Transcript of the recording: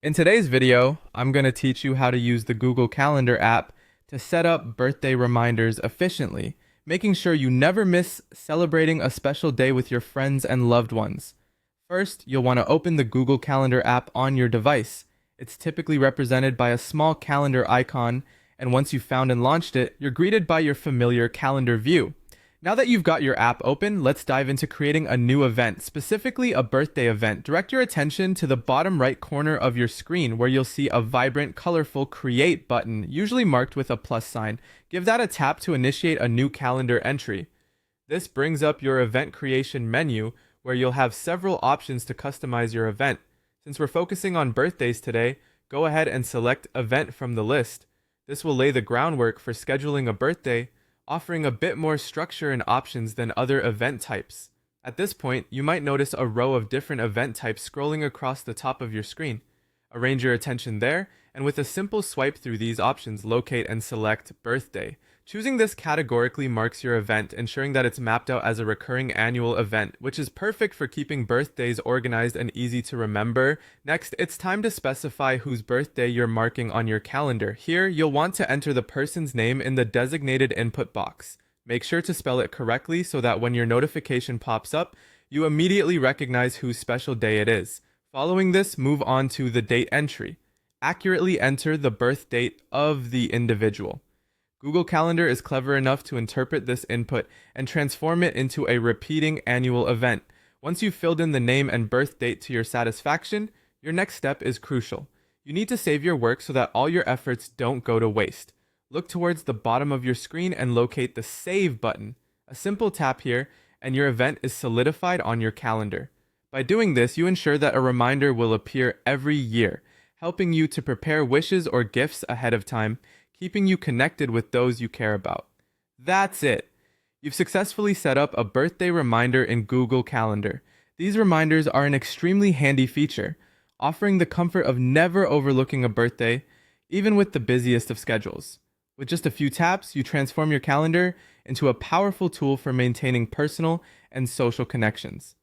In today's video, I'm going to teach you how to use the Google Calendar app to set up birthday reminders efficiently, making sure you never miss celebrating a special day with your friends and loved ones. First, you'll want to open the Google Calendar app on your device. It's typically represented by a small calendar icon, and once you've found and launched it, you're greeted by your familiar calendar view. Now that you've got your app open, let's dive into creating a new event, specifically a birthday event. Direct your attention to the bottom right corner of your screen where you'll see a vibrant, colorful Create button, usually marked with a plus sign. Give that a tap to initiate a new calendar entry. This brings up your event creation menu where you'll have several options to customize your event. Since we're focusing on birthdays today, go ahead and select Event from the list. This will lay the groundwork for scheduling a birthday, offering a bit more structure and options than other event types. At this point, you might notice a row of different event types scrolling across the top of your screen. Arrange your attention there, and with a simple swipe through these options, locate and select Birthday. Choosing this categorically marks your event, ensuring that it's mapped out as a recurring annual event, which is perfect for keeping birthdays organized and easy to remember. Next, it's time to specify whose birthday you're marking on your calendar. Here, you'll want to enter the person's name in the designated input box. Make sure to spell it correctly so that when your notification pops up, you immediately recognize whose special day it is. Following this, move on to the date entry. Accurately enter the birth date of the individual. Google Calendar is clever enough to interpret this input and transform it into a repeating annual event. Once you've filled in the name and birth date to your satisfaction, your next step is crucial. You need to save your work so that all your efforts don't go to waste. Look towards the bottom of your screen and locate the Save button. A simple tap here, and your event is solidified on your calendar. By doing this, you ensure that a reminder will appear every year, helping you to prepare wishes or gifts ahead of time, keeping you connected with those you care about. That's it. You've successfully set up a birthday reminder in Google Calendar. These reminders are an extremely handy feature, offering the comfort of never overlooking a birthday, even with the busiest of schedules. With just a few taps, you transform your calendar into a powerful tool for maintaining personal and social connections.